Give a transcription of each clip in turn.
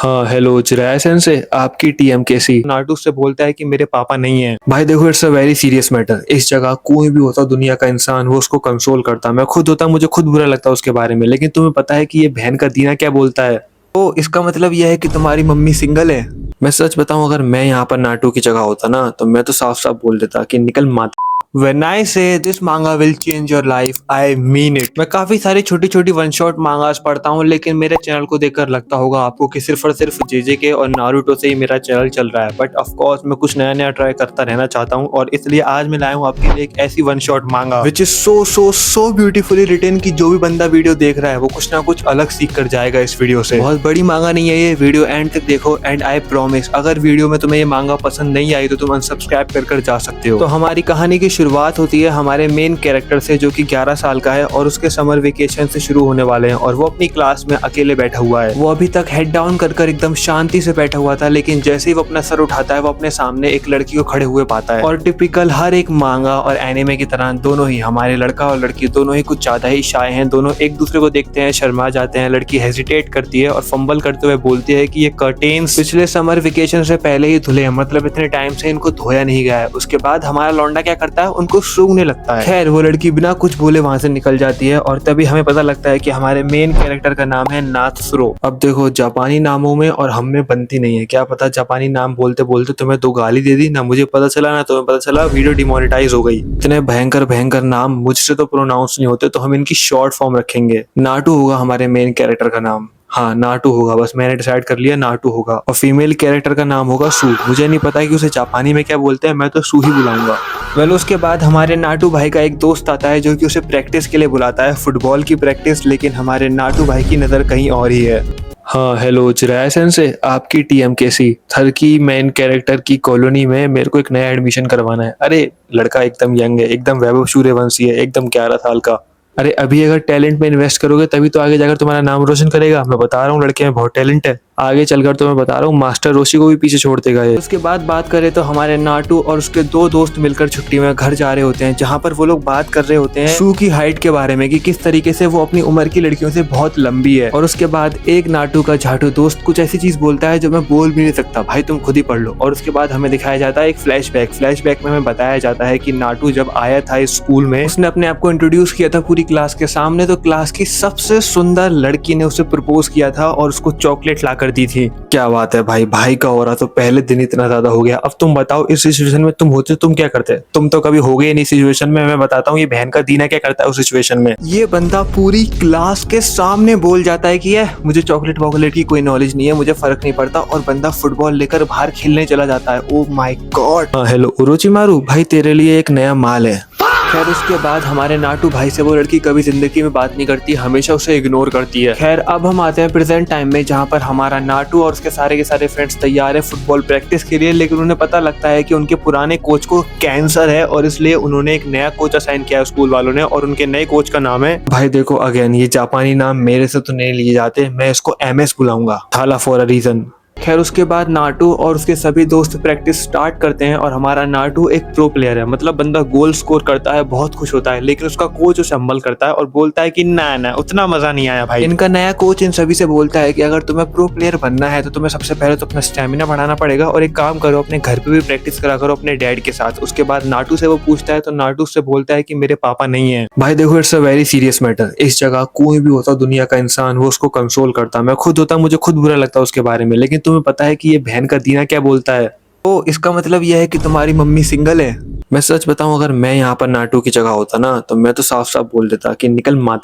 हाँ hello चिराया sense, आपकी TM कैसी। नाटू से बोलता है कि मेरे पापा नहीं है। भाई देखो, it's a very serious matter. इस जगह कोई भी होता दुनिया का इंसान, वो उसको कंसोल करता। मैं खुद होता, मुझे खुद बुरा लगता उसके बारे में। लेकिन तुम्हें पता है कि ये बहन का दीना क्या बोलता है। तो इसका मतलब यह है कि तुम्हारी मम्मी सिंगल है। मैं सच बताऊं, अगर मैं यहाँ पर नाटू की जगह होता ना, तो मैं तो साफ साफ बोल देता कि निकल मात। When I say this manga will change your life, I mean it। मैं काफी सारी छोटी छोटी वन शॉट मांगास पढ़ता हूँ, लेकिन मेरे चैनल को देखकर लगता होगा आपको कि सिर्फ और सिर्फ जेजेके और नारुतो से ही मेरा चैनल चल रहा है। बट ऑफ कोर्स मैं कुछ नया नया ट्राई करता रहना चाहता हूँ, और इसलिए आज मैं लाया हूँ आपके लिए एक ऐसी one shot manga which is so so so beautifully written कि जो भी बंदा वीडियो देख रहा है वो कुछ ना कुछ अलग सीख कर जाएगा इस वीडियो से। बहुत बड़ी मांगा नहीं है ये, वीडियो एंड तक देखो एंड आई प्रॉमिस अगर वीडियो में तुम्हें ये मांगा पसंद नहीं आई तो तुम अनसब्सक्राइब कर जा सकते हो। तो हमारी कहानी की शुरुआत होती है हमारे मेन कैरेक्टर से, जो कि 11 साल का है और उसके समर वेकेशन से शुरू होने वाले हैं, और वो अपनी क्लास में अकेले बैठा हुआ है। वो अभी तक हेड डाउन कर एकदम शांति से बैठा हुआ था, लेकिन जैसे ही वो अपना सर उठाता है वो अपने सामने एक लड़की को खड़े हुए पाता है। और टिपिकल हर एक मांगा और एनिमे की तरह दोनों ही, हमारे लड़का और लड़की दोनों ही कुछ ज्यादा ही शाय हैं। दोनों एक दूसरे को देखते हैं, शर्मा जाते हैं। लड़की हेजिटेट करती है और फंबल करते हुए बोलती है कि ये कर्टेन्स पिछले समर वेकेशन से पहले ही धुले हैं, मतलब इतने टाइम से इनको धोया नहीं गया है। उसके बाद हमारा लौंडा क्या करता है, उनको सूंघने लगता है। खैर वो लड़की बिना कुछ बोले वहां से निकल जाती है, और तभी हमें पता लगता है कि हमारे मेन कैरेक्टर का नाम है नात्सुरो। अब देखो, जापानी नामों में और हम में बनती नहीं है। क्या पता जापानी नाम बोलते बोलते तुम्हें दो गाली दे दी, ना मुझे पता चला ना तुम्हें पता चला, वीडियो डिमोनेटाइज हो गई। इतने भयंकर भयंकर नाम मुझसे तो प्रोनाउंस नहीं होते, तो हम इनकी शॉर्ट फॉर्म रखेंगे। नाटू होगा हमारे मेन कैरेक्टर का नाम। हाँ नाटू होगा, बस मैंने डिसाइड कर लिया नाटू होगा। और फीमेल कैरेक्टर का नाम होगा सू। मुझे नहीं पता कि उसे जापानी में क्या बोलते हैं, मैं तो सू ही बुलाऊंगा। वेल उसके बाद हमारे नाटू भाई का एक दोस्त आता है जो कि उसे प्रैक्टिस के लिए बुलाता है, फुटबॉल की प्रैक्टिस। लेकिन हमारे नाटू भाई की नजर कहीं और ही है। हाँ हेलो चिराया सेंसे, आपकी टीएम कैसी। थर की मेन कैरेक्टर की कॉलोनी में मेरे को एक नया एडमिशन करवाना है। अरे लड़का एकदम यंग है, एकदम वैभव सूर्यवंशी है, एकदम 11 साल का। अरे अभी अगर टैलेंट में इन्वेस्ट करोगे तभी तो आगे जाकर तुम्हारा नाम रोशन करेगा। मैं बता रहा हूँ लड़के में बहुत टैलेंट है। आगे चलकर तो मैं बता रहा हूँ मास्टर रोशी को भी पीछे छोड़ देगा ये। उसके बाद बात करें तो हमारे नाटू और उसके दो दोस्त मिलकर छुट्टी में घर जा रहे होते हैं, जहाँ पर वो लोग बात कर रहे होते हैं सू की हाइट के बारे में कि किस तरीके से वो अपनी उम्र की लड़कियों से बहुत लंबी है। और उसके बाद एक नाटू का झाटू दोस्त कुछ ऐसी चीज बोलता है जो मैं बोल भी नहीं सकता, भाई तुम खुद ही पढ़ लो। और उसके बाद हमें दिखाया जाता है एक फ्लैशबैक में हमें बताया जाता है कि नाटू जब आया था इस स्कूल में, उसने अपने आप को इंट्रोड्यूस किया था पूरी क्लास के सामने। तो क्लास की सबसे सुंदर लड़की ने उसे प्रपोज किया था और उसको चॉकलेट ला कर दी थी। क्या बात है भाई, भाई का हो रहा तो पहले दिन इतना ज्यादा हो गया। अब तुम बताओ इस सिचुएशन में तुम होते तुम क्या करते। तुम तो कभी हो गए नहीं सिचुएशन में। मैं बताता हूँ ये बहन का दीना क्या करता है उस सिचुएशन में। ये बंदा पूरी क्लास के सामने बोल जाता है कि मुझे चॉकलेट वॉकलेट की कोई नॉलेज नहीं है, मुझे फर्क नहीं पड़ता। और बंदा फुटबॉल लेकर बाहर खेलने चला जाता है। Oh my God. हेलो उरोचिमारू भाई, तेरे लिए एक नया माल है। खैर उसके बाद हमारे नाटू भाई से वो लड़की कभी जिंदगी में बात नहीं करती, हमेशा उसे इग्नोर करती है। खैर अब हम आते हैं प्रेजेंट टाइम में, जहाँ पर हमारा नाटू और उसके सारे के सारे फ्रेंड्स तैयार है फुटबॉल प्रैक्टिस के लिए। लेकिन उन्हें पता लगता है कि उनके पुराने कोच को कैंसर है, और इसलिए उन्होंने एक नया कोच असाइन किया है स्कूल वालों ने, और उनके नए कोच का नाम है, भाई देखो अगेन ये जापानी नाम मेरे से तो नहीं लिए जाते, मैं इसको MS बुलाऊंगा, थाला फॉर अ रीजन। खैर उसके बाद नाटू और उसके सभी दोस्त प्रैक्टिस स्टार्ट करते हैं, और हमारा नाटू एक प्रो प्लेयर है, मतलब बंदा गोल स्कोर करता है, बहुत खुश होता है। लेकिन उसका कोच उसे हम्बल करता है और बोलता है कि ना उतना मजा नहीं आया भाई। इनका नया कोच इन सभी से बोलता है कि अगर तुम्हें प्रो प्लेयर बनना है तो तुम्हें सबसे पहले तो अपना स्टेमिना बढ़ाना पड़ेगा, और एक काम करो अपने घर पे भी प्रैक्टिस करा करो अपने डैड के साथ। उसके बाद नाटू से वो पूछता है तो नाटू से बोलता है कि मेरे पापा नहीं है। भाई देखो, it's a very serious matter. इस जगह कोई भी होता दुनिया का इंसान, वो उसको कंसोल करता। मैं खुद होता, मुझे खुद बुरा लगता उसके बारे में। लेकिन तुम्हें पता है कि ये बहन का दीना क्या बोलता है। तो इसका मतलब यह है कि तुम्हारी मम्मी सिंगल है। मैं सच बताऊं, अगर मैं यहाँ पर नाटू की जगह होता ना, तो मैं तो साफ साफ बोल देता कि निकल मात।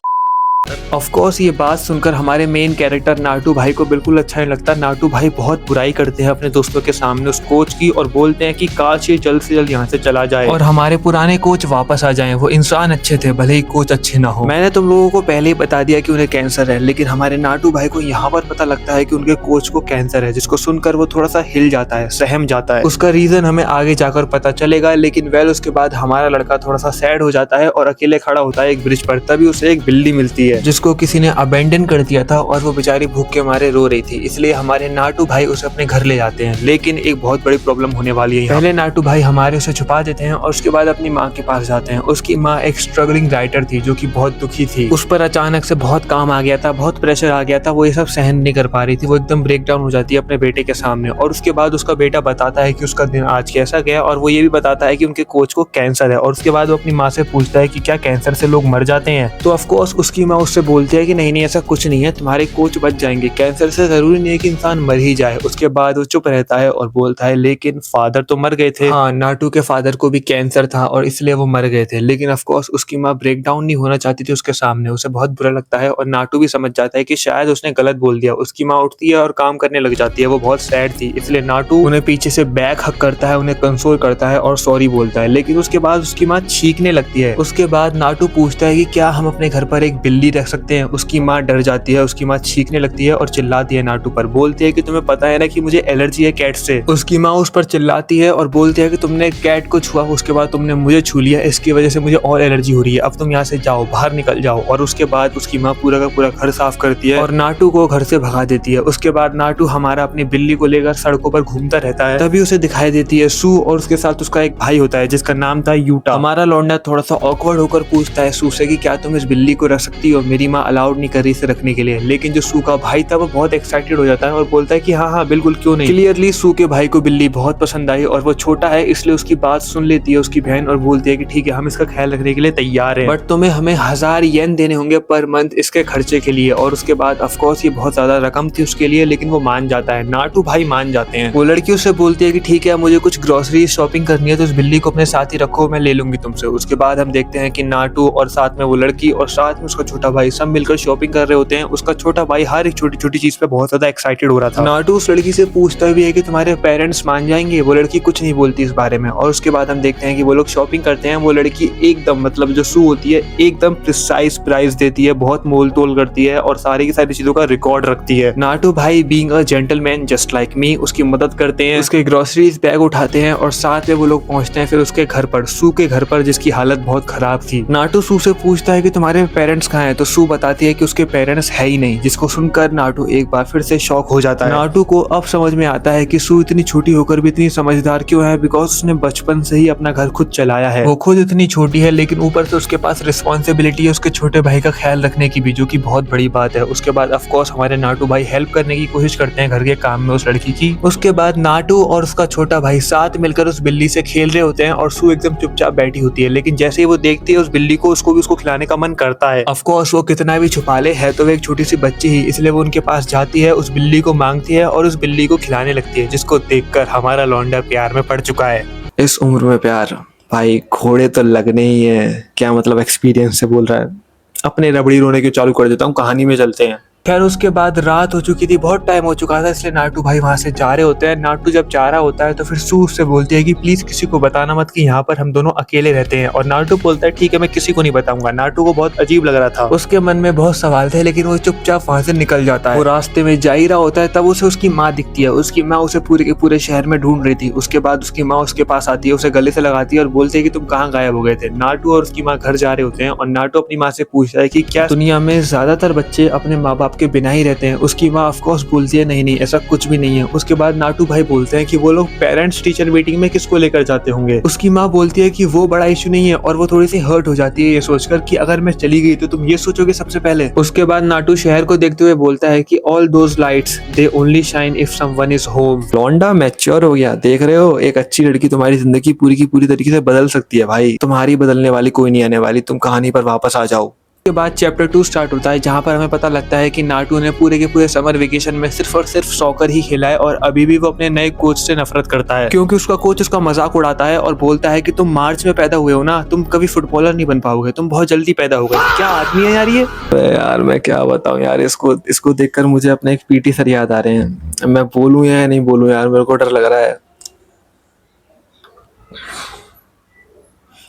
ऑफ कोर्स ये बात सुनकर हमारे मेन कैरेक्टर नाटू भाई को बिल्कुल अच्छा नहीं लगता। नाटू भाई बहुत बुराई करते हैं अपने दोस्तों के सामने उस कोच की, और बोलते हैं कि काश ये जल्द से जल्द यहाँ से चला जाए और हमारे पुराने कोच वापस आ जाएं। वो इंसान अच्छे थे, भले ही कोच अच्छे ना हो। मैंने तुम लोगों को पहले ही बता दिया कि उन्हें कैंसर है, लेकिन हमारे नाटू भाई को यहाँ पर पता लगता है कि उनके कोच को कैंसर है, जिसको सुनकर वो थोड़ा सा हिल जाता है, सहम जाता है। उसका रीजन हमें आगे जाकर पता चलेगा। लेकिन वेल उसके बाद हमारा लड़का थोड़ा सा सैड हो जाता है और अकेले खड़ा होता है एक ब्रिज पर। तभी उसे एक बिल्ली मिलती है। है जिसको किसी ने अबेंडन कर दिया था और वो बेचारी भूख के मारे रो रही थी। इसलिए हमारे नाटू भाई उसे अपने घर ले जाते हैं, लेकिन एक बहुत बड़ी प्रॉब्लम होने वाली है। पहले नाटू भाई हमारे उसे छुपा देते हैं और उसके बाद अपनी माँ के पास जाते हैं। उसकी माँ एक स्ट्रगलिंग राइटर थी जो कि बहुत दुखी थी। उस पर अचानक से बहुत काम आ गया था, बहुत प्रेशर आ गया था, वो ये सब सहन नहीं कर पा रही थी। वो एकदम ब्रेक डाउन हो जाती है अपने बेटे के सामने और उसके बाद उसका बेटा बताता है कि उसका दिन आज कैसा गया और वो ये भी बताता है कि उनके कोच को कैंसर है। और उसके बाद वो अपनी माँ से पूछता है कि क्या कैंसर से लोग मर जाते हैं, तो ऑफ कोर्स उसकी माँ उससे बोलती है कि नहीं नहीं ऐसा कुछ नहीं है, तुम्हारे कोच बच जाएंगे, कैंसर से जरूरी नहीं है कि इंसान मर ही जाए। उसके बाद वो चुप रहता है और बोलता है लेकिन फादर तो मर गए थे। हाँ, नाटू के फादर को भी कैंसर था और इसलिए वो मर गए थे। लेकिन ऑफ कोर्स उसकी माँ ब्रेक डाउन नहीं होना चाहती थी उसके सामने, उसे बहुत बुरा लगता है और नाटू भी समझ जाता है कि शायद उसने गलत बोल दिया। उसकी माँ उठती है और काम करने लग जाती है। वो बहुत सैड थी, इसलिए नाटू उन्हें पीछे से बैक हक करता है, उन्हें कंसोल करता है और सॉरी बोलता है। लेकिन उसके बाद उसकी माँ चीखने लगती है। उसके बाद नाटू पूछता है कि क्या हम अपने घर पर एक बिल्ली रख सकते हैं। उसकी माँ डर जाती है, उसकी माँ चीखने लगती है और चिल्लाती है नाटू पर, बोलती है कि तुम्हें पता है ना कि मुझे एलर्जी है कैट से। उसकी माँ उस पर चिल्लाती है और बोलती है कि तुमने कैट को छुआ, उसके बाद तुमने मुझे छू लिया, इसकी वजह से मुझे और एलर्जी हो रही है, अब तुम यहाँ से जाओ, बाहर निकल जाओ। और उसके बाद उसकी माँ पूरा का पूरा घर साफ करती है और नाटू को घर से भगा देती है। उसके बाद नाटू हमारा अपनी बिल्ली को लेकर सड़कों पर घूमता रहता है। तभी उसे दिखाई देती है सू और उसके साथ उसका एक भाई होता है जिसका नाम था यूटा। हमारा लौंडा थोड़ा सा ऑकवर्ड होकर पूछता है सू से कि क्या तुम इस बिल्ली को रख सकती हो, मेरी माँ अलाउड नहीं कर रही इसे रखने के लिए। लेकिन जो सू का भाई था वो बहुत एक्साइटेड हो जाता है और बोलता है कि हाँ हाँ बिल्कुल क्यों नहीं। क्लियरली सू के भाई को बिल्ली बहुत पसंद आई और वो छोटा है इसलिए उसकी बात सुन लेती है उसकी बहन और बोलती है कि ठीक है हम इसका ख्याल रखने के लिए तैयार हैं, बट तुम्हें हमें 1000 येन देने होंगे पर मंथ इसके खर्चे के लिए। और उसके बाद ऑफ कोर्स ये बहुत ज्यादा रकम थी उसके लिए, लेकिन वो मान जाता है, नाटू भाई मान जाते हैं। वो लड़की उससे बोलती है कि ठीक है मुझे कुछ ग्रोसरी शॉपिंग करनी है तो उस बिल्ली को अपने साथ ही रखो, मैं ले लूंगी तुमसे। उसके बाद हम देखते हैं कि नाटू और साथ में वो लड़की और साथ में उसका छोटा भाई सब मिलकर शॉपिंग कर रहे होते हैं। उसका छोटा भाई हर एक छोटी छोटी चीज पे बहुत ज्यादा एक्साइटेड हो रहा था। नाटू उस लड़की से पूछता भी है कि तुम्हारे पेरेंट्स मान जाएंगे, वो लड़की कुछ नहीं बोलती इस बारे में। और उसके बाद हम देखते हैं कि वो लोग शॉपिंग करते हैं। वो लड़की एकदम मतलब जो सू होती है एकदम प्रिसाइज प्राइस देती है, बहुत मोल तोल करती है और सारी की सारी चीजों का रिकॉर्ड रखती है। नाटू भाई being a gentleman just like me उसकी मदद करते हैं, उसके ग्रोसरीज बैग उठाते हैं और साथ में वो लोग पहुंचते हैं फिर उसके घर पर, सू के घर पर जिसकी हालत बहुत खराब थी। नाटू सू से पूछता है कि तुम्हारे पेरेंट्स कहाँ हैं, तो सू बताती है कि उसके पेरेंट्स है ही नहीं, जिसको सुनकर नाटू एक बार फिर से शॉक हो जाता है। नाटू को अब समझ में आता है कि सू इतनी छोटी होकर भी इतनी समझदार क्यों है, बिकॉज उसने बचपन से ही अपना घर खुद चलाया है। वो खुद इतनी छोटी है लेकिन ऊपर से उसके पास रिस्पॉन्सिबिलिटी है उसके छोटे भाई का ख्याल रखने की भी, जो कि बहुत बड़ी बात है। उसके बाद ऑफ कोर्स हमारे नाटू भाई हेल्प करने की कोशिश करते हैं घर के काम में उस लड़की की। उसके बाद नाटू और उसका छोटा भाई साथ मिलकर उस बिल्ली से खेल रहे होते हैं और सू एकदम चुपचाप बैठी होती है, लेकिन जैसे ही वो देखती है उस बिल्ली को उसको भी उसको खिलाने का मन करता है। ऑफ कोर्स वो कितना भी छुपा ले है तो वो एक छोटी सी बच्ची ही, इसलिए वो उनके पास जाती है, उस बिल्ली को मांगती है और उस बिल्ली को खिलाने लगती है, जिसको देखकर हमारा लौंडा प्यार में पड़ चुका है। इस उम्र में प्यार भाई घोड़े तो लगने ही है, क्या मतलब एक्सपीरियंस से बोल रहा है। अपने रबड़ी रोने क्यों चालू कर देता हूँ, कहानी में चलते हैं। खैर उसके बाद रात हो चुकी थी, बहुत टाइम हो चुका था, इसलिए नाटू भाई वहां से जा रहे होते हैं। नाटू जब जा रहा होता है तो फिर सू उससे बोलती है कि प्लीज किसी को बताना मत कि यहाँ पर हम दोनों अकेले रहते हैं। और नाटू बोलता है ठीक है मैं किसी को नहीं बताऊंगा। नाटू को बहुत अजीब लग रहा था, उसके मन में बहुत सवाल थे, लेकिन वो चुपचाप वहां से निकल जाता है। वो रास्ते में जा ही रहा होता है तब उसे उसकी माँ दिखती है। उसकी माँ उसे पूरे के पूरे शहर में ढूंढ रही थी। उसके बाद उसकी माँ उसके पास आती है, उसे गले से लगाती है और बोलती है कि तुम कहाँ गायब हो गए थे। नाटू और उसकी माँ घर जा रहे होते हैं और नाटू अपनी माँ से पूछता है कि क्या दुनिया में ज्यादातर बच्चे अपने माँ बाप के बिना ही रहते हैं। उसकी माँ ऑफ कोर्स बोलती है नहीं नहीं ऐसा कुछ भी नहीं है। उसके बाद नाटू भाई बोलते हैं कि वो लोग पेरेंट्स टीचर मीटिंग में किसको लेकर जाते होंगे। उसकी माँ बोलती है कि वो बड़ा इशू नहीं है और वो थोड़ी सी हर्ट हो जाती है ये सोचकर कि अगर मैं चली गई तो तुम ये सोचोगे सबसे पहले। उसके बाद नाटू शहर को देखते हुए बोलता है कि all those lights they only shine if someone is home. लौंडा मैच्योर हो गया, देख रहे हो एक अच्छी लड़की तुम्हारी जिंदगी पूरी की पूरी तरीके से बदल सकती है भाई, तुम्हारी बदलने वाली कोई नहीं आने वाली, तुम कहानी पर वापस आ जाओ। के बाद चैप्टर 2 स्टार्ट होता है, जहाँ पर हमें पता लगता है कि नाटू ने पूरे के पूरे समर वेकेशन में सिर्फ और सिर्फ सॉकर ही खेला है और अभी भी वो अपने नए कोच से नफरत करता है, क्योंकि उसका कोच उसका मजाक उड़ाता है और बोलता है कि तुम मार्च में पैदा हुए हो ना, तुम कभी फुटबॉलर नहीं बन पाओगे, तुम बहुत जल्दी पैदा हो गए। क्या आदमी है यार ये। यार मैं क्या बताऊं यार, इसको देखकर मुझे अपने एक पीटी सर याद आ रहे हैं। मैं बोलूं या नहीं बोलूं यार, मेरे को डर लग रहा है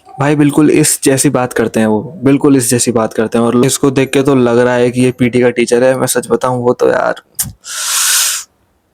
भाई। बिल्कुल इस जैसी बात करते हैं वो, बिल्कुल इस जैसी बात करते हैं और इसको देख के तो लग रहा है कि ये पीटी का टीचर है। मैं सच बताऊं वो तो यार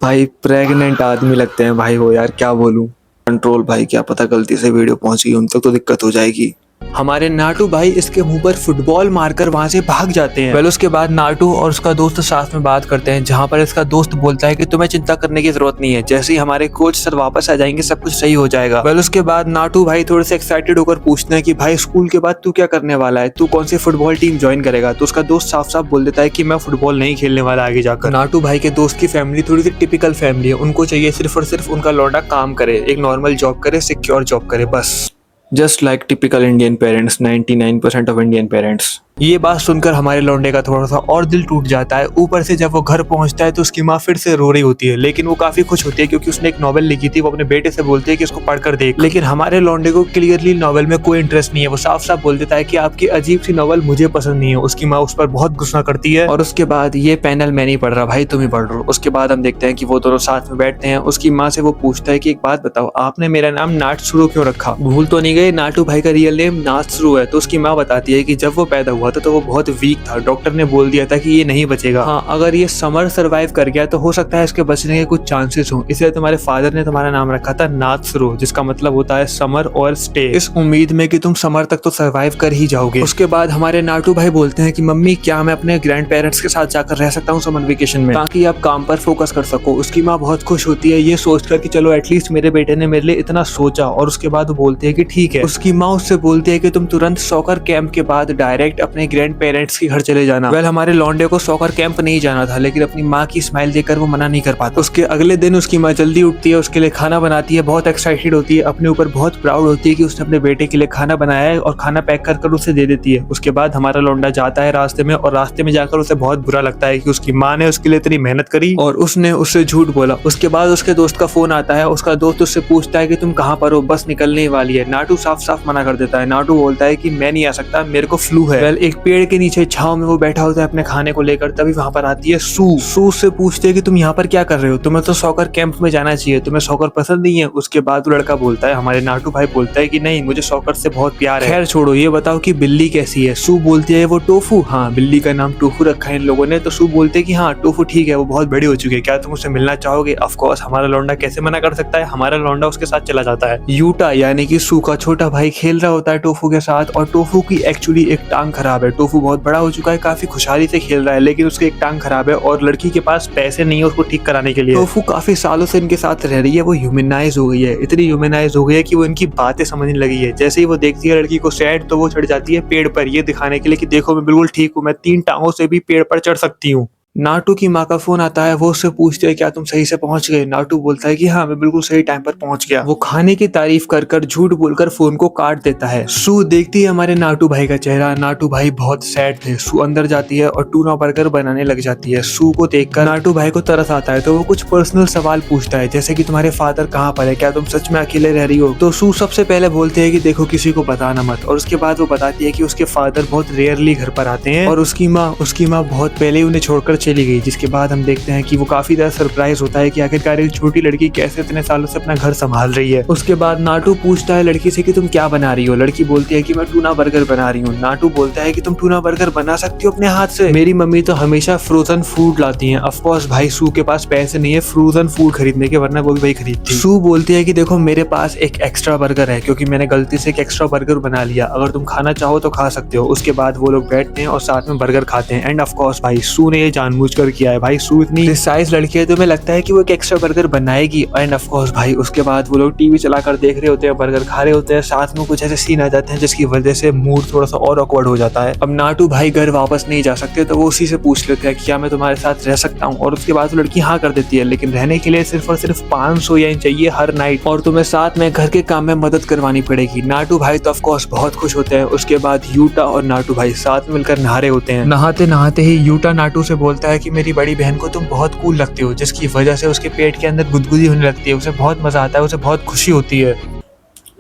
भाई प्रेग्नेंट आदमी लगते हैं भाई वो, यार क्या बोलूं। कंट्रोल भाई, क्या पता गलती से वीडियो पहुंच गई उन तक तो दिक्कत हो जाएगी। हमारे नाटू भाई इसके मुंह पर फुटबॉल मारकर वहां से भाग जाते हैं। वेल उसके बाद नाटू और उसका दोस्त साथ में बात करते हैं, जहां पर इसका दोस्त बोलता है कि तुम्हें चिंता करने की जरूरत नहीं है, जैसे ही हमारे कोच सर वापस आ जाएंगे सब कुछ सही हो जाएगा। वेल उसके बाद नाटू भाई थोड़े से एक्साइटेड होकर पूछते हैं कि भाई स्कूल के बाद तू क्या करने वाला है, तू कौन सी फुटबॉल टीम ज्वाइन करेगा। तो उसका दोस्त साफ साफ बोल देता है कि मैं फुटबॉल नहीं खेलने वाला आगे जाकर। नाटू भाई के दोस्त की फैमिली थोड़ी सी टिपिकल फैमिली है, उनको चाहिए सिर्फ और सिर्फ उनका लौंडा काम करे, एक नॉर्मल जॉब करे, सिक्योर जॉब करे, बस। Just like typical Indian parents, 99% of Indian parents. ये बात सुनकर हमारे लौंडे का थोड़ा सा और दिल टूट जाता है। ऊपर से जब वो घर पहुंचता है तो उसकी माँ फिर से रो रही होती है, लेकिन वो काफी खुश होती है क्योंकि उसने एक नॉवेल लिखी थी। वो अपने बेटे से बोलती है कि इसको पढ़कर देख, लेकिन हमारे लौंडे को क्लियरली नॉवेल में कोई इंटरेस्ट नहीं है। वो साफ साफ बोल देता है कि आपकी अजीब सी नॉवेल मुझे पसंद नहीं है। उसकी माँ उस पर बहुत गुस्सा करती है और उसके बाद ये पैनल मैं नहीं पढ़ रहा भाई, तुम ही पढ़ रहे हो। उसके बाद हम देखते हैं कि वो दोनों साथ में बैठते हैं। उसकी माँ से वो पूछता है कि एक बात बताओ, आपने मेरा नाम नाटसुरो क्यों रखा? भूल तो नहीं गए नाटू भाई का रियल नेम नात्सुरो है? तो उसकी माँ बताती है कि जब वो पैदा हुआ था तो वो बहुत वीक था, डॉक्टर ने बोल दिया था कि ये नहीं बचेगा। हाँ, अगर ये समर सरवाइव कर गया तो हो सकता है इसके बचने के कुछ चांसेस हो, इसलिए तुम्हारे फादर ने तुम्हारा नाम रखा था नात्सुरो, जिसका मतलब होता है समर और स्टे, इस उम्मीद में कि तुम समर तक तो सरवाइव कर ही जाओगे। उसके बाद हमारे नाटू भाई बोलते हैं कि मम्मी क्या मैं अपने ग्रैंड पेरेंट्स के साथ जाकर रह सकता हूँ समर वेकेशन में, ताकि आप काम पर फोकस कर सको। उसकी माँ बहुत खुश होती है ये सोचकर कि चलो एटलीस्ट मेरे बेटे ने मेरे लिए इतना सोचा, और उसके बाद वो बोलते हैं कि ठीक है। उसकी माँ उससे बोलती है कि तुम तुरंत सॉकर कैंप के बाद डायरेक्ट अपने ग्रैंड पेरेंट्स के घर चले जाना। वेल हमारे लौंडे को सॉकर कैंप नहीं जाना था, लेकिन अपनी माँ की स्माइल देखकर वो मना नहीं कर पाता। उसके अगले दिन उसकी माँ जल्दी उठती है, उसके लिए खाना बनाती है, बहुत एक्साइटेड होती है, अपने ऊपर बहुत प्राउड होती है कि उसने अपने बेटे के लिए खाना बनाया है, और खाना पैक कर उसे दे देती है। उसके बाद हमारा लौंडा जाता है रास्ते में, और रास्ते में जाकर उसे बहुत बुरा लगता है कि उसकी माँ ने उसके लिए इतनी मेहनत करी और उसने उससे झूठ बोला। उसके बाद उसके दोस्त का फोन आता है, उसका दोस्त उससे पूछता है कि तुम कहाँ पर हो, बस निकलने वाली है। नाटू साफ साफ मना कर देता है। नाटू बोलता है कि मैं नहीं आ सकता, मेरे को फ्लू है। वेल एक पेड़ के नीचे छांव में वो बैठा होता है अपने खाने को लेकर, तभी वहां पर आती है सू से पूछते है कि तुम यहाँ पर क्या कर रहे हो, तुम्हें तो सॉकर कैंप में जाना चाहिए, तुम्हें सॉकर पसंद नहीं है? उसके बाद वो लड़का बोलता है, हमारे नाटू भाई बोलता है कि नहीं, मुझे सॉकर से बहुत प्यार है। खैर छोड़ो, ये बताओ कि बिल्ली कैसी है? सू बोलती है वो टोफू। हाँ, बिल्ली का नाम टोफू रखा है इन लोगों ने। तो सू बोलते है कि हाँ टोफू ठीक है, वो बहुत बड़ी हो चुकी है, क्या तुम उससे मिलना चाहोगे? ऑफ कोर्स, हमारा लौंडा कैसे मना कर सकता है, हमारा लौंडा उसके साथ चला जाता है। यूटा यानी कि सू का छोटा भाई खेल रहा होता है टोफू के साथ, और टोफू की एक्चुअली एक टांग खराब है। टोफू बहुत बड़ा हो चुका है, काफी खुशहाली से खेल रहा है, लेकिन उसकी एक टांग खराब है और लड़की के पास पैसे नहीं है उसको ठीक कराने के लिए। टोफू काफी सालों से इनके साथ रह रही है, वो ह्यूमनाइज हो गई है, इतनी ह्यूमनाइज हो गई है कि वो इनकी बातें समझने लगी है। जैसे ही वो देखती है लड़की को सैड, तो वो चढ़ जाती है पेड़ पर, ये दिखाने के लिए कि देखो मैं बिल्कुल ठीक हूँ, मैं 3 टांगों से भी पेड़ पर चढ़ सकती हूँ। नाटू की माँ का फोन आता है, वो उससे पूछते है क्या तुम सही से पहुंच गए? नाटू बोलता है कि हाँ मैं बिल्कुल सही टाइम पर पहुंच गया। वो खाने की तारीफ कर कर झूठ बोलकर फोन को काट देता है। सू देखती है हमारे नाटू भाई का चेहरा। नाटू भाई बहुत सैड थे। सू अंदर जाती है और टूना बर्गर बनाने लग जाती है। सू को देखकर नाटू भाई को तरस आता है, तो वो कुछ पर्सनल सवाल पूछता है, जैसे कि तुम्हारे फादर कहाँ पर है, क्या तुम सच में अकेले रह रही हो? तो सू सबसे पहले बोलते है कि देखो किसी को बताना मत, और उसके बाद वो बताती है कि उसके फादर बहुत रेयरली घर पर आते हैं, और उसकी माँ बहुत पहले ही उन्हें छोड़कर चली गई। जिसके बाद हम देखते हैं कि वो काफी ज्यादा सरप्राइज होता है कि आखिरकार एक छोटी लड़की कैसे इतने सालों से अपना घर संभाल रही है। उसके बाद नाटू पूछता है लड़की से कि तुम क्या बना रही हो? लड़की बोलती है कि मैं टूना बर्गर बना रही हूँ। नाटू बोलता है कि तुम टूना बर्गर बना सकती हो अपने हाथ से? मेरी मम्मी तो हमेशा फ्रोजन फूड लाती हैं। ऑफ कोर्स भाई सू के पास पैसे नहीं है फ्रोजन फूड खरीदने के, वरना वो भी वही खरीदती। सू बोलती है कि देखो मेरे पास एक एक्स्ट्रा बर्गर है, क्योंकि मैंने गलती से एक एक्स्ट्रा बर्गर बना लिया, अगर तुम खाना चाहो तो खा सकते हो। उसके बाद वो लोग बैठते हैं और साथ में बर्गर खाते हैं। एंड ऑफ कोर्स भाई सू ने ये जानबूझकर किया है। भाई सू इतनी प्रिसाइज लड़की है तो हमें लगता है कि वो एक एक्स्ट्रा बर्गर बनाएगी। एंड ऑफ कोर्स भाई उसके बाद वो लोग टीवी चलाकर देख रहे होते हैं, बर्गर खा रहे होते हैं, साथ में कुछ ऐसे सीन आ जाते हैं जिसकी वजह से मूड थोड़ा सा और ऑकवर्ड हो जाता है। अब नाटू भाई घर वापस नहीं जा सकते, तो वो उसी से पूछ लेते हैं कि क्या मैं तुम्हारे साथ रह सकता हूँ? और उसके बाद वो लड़की हाँ कर देती है, लेकिन रहने के लिए सिर्फ और सिर्फ 500 येन चाहिए हर नाइट, और तुम्हें साथ में घर के काम में मदद करवानी पड़ेगी। नाटू भाई तो ऑफ कोर्स बहुत खुश होते हैं। उसके बाद यूटा और नाटू भाई साथ में मिलकर नहा रहे होते हैं। नहाते नहाते ही यूटा नाटू से बोलता है कि मेरी बड़ी बहन को तुम बहुत कूल लगते हो, जिसकी वजह से उसके पेट के अंदर गुदगुदी होने लगती है, उसे बहुत मजा आता है, उसे बहुत खुशी होती है।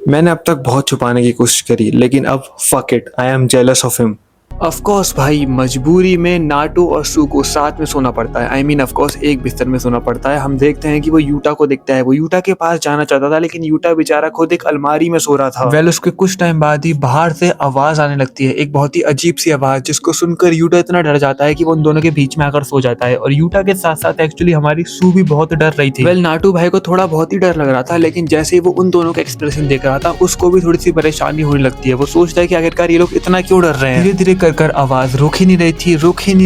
मैंने अब तक बहुत छुपाने की कोशिश करी, लेकिन अब fuck it, I am jealous of him. Of course भाई, मजबूरी में नाटू और सू को साथ में सोना पड़ता है। आई मीन ऑफ कोर्स एक बिस्तर में सोना पड़ता है। हम देखते हैं कि वो यूटा को देखता है, वो यूटा के पास जाना चाहता था लेकिन यूटा बेचारा खुद एक अलमारी में सो रहा था। वेल उसके कुछ टाइम बाद ही बाहर से आवाज आने लगती है, एक बहुत ही अजीब सी आवाज, जिसको सुनकर यूटा इतना डर जाता है कि वो उन दोनों के बीच में आकर सो जाता है। और यूटा के साथ साथ एक्चुअली हमारी सू भी बहुत डर रही थी। वेल नाटू भाई को थोड़ा बहुत ही डर लग रहा था, लेकिन जैसे ही वो उन दोनों का एक्सप्रेशन देख रहा था उसको भी थोड़ी सी परेशानी होने लगती है। वो सोचता है कि आखिरकार ये लोग इतना क्यों डर रहे हैं। धीरे धीरे कर आवाज रुक ही नहीं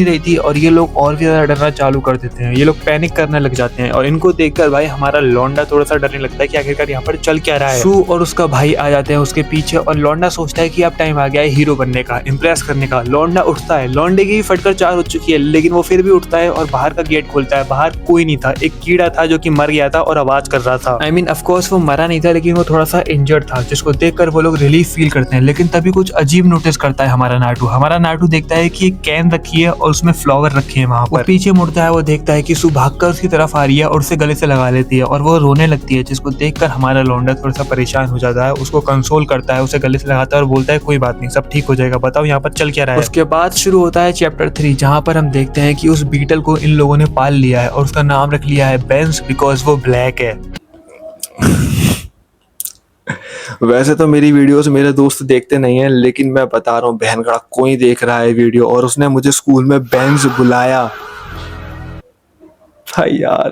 रही थी और ये लोग और भी ज्यादा डरना चालू कर देते हैं। ये लोग पैनिक करने लग जाते हैं और इनको देखकर भाई हमारा लौंडा थोड़ा सा डरने लगता है कि आखिरकार यहाँ पर चल क्या रहा है। सू और उसका भाई आ जाते हैं उसके पीछे और लौंडा सोचता है कि अब टाइम आ गया है हीरो बनने का, इम्प्रेस करने का। लौंडा उठता है, लौंडे की फटकर 4 हो चुकी है लेकिन वो फिर भी उठता है और बाहर का गेट खोलता है। बाहर कोई नहीं था, एक कीड़ा था जो कि मर गया था और आवाज कर रहा था। आई मीन ऑफ कोर्स वो मरा नहीं था लेकिन वो थोड़ा सा इंजर्ड था, जिसको देखकर वो लोग रिलीफ फील करते हैं। लेकिन तभी कुछ अजीब नोटिस करता है हमारा नाटू देखता है कि एक कैन रखी है और उसमें फ्लावर रखे हैं। वहां पर पीछे मुड़ता है, वो देखता है कि सू भागकर उसकी तरफ आ रही है और उसे गले से लगा लेती है और वो रोने लगती है, जिसको देखकर हमारा लौंडा थोड़ा सा परेशान हो जाता है। उसको कंसोल करता है, उसे गले से लगाता है और बोलता है कोई बात नहीं, सब ठीक हो जाएगा, बताओ यहाँ पर चल क्या रहा है। उसके बाद शुरू होता है चैप्टर 3, जहाँ पर हम देखते हैं कि उस बीटल को इन लोगों ने पाल लिया है और उसका नाम रख लिया है बेंस, बिकॉज वो ब्लैक है। वैसे तो मेरी वीडियोस मेरे दोस्त देखते नहीं हैं, लेकिन मैं बता रहा हूँ बहन का कोई देख रहा है वीडियो और उसने मुझे स्कूल में बेंज बुलाया। भाई यार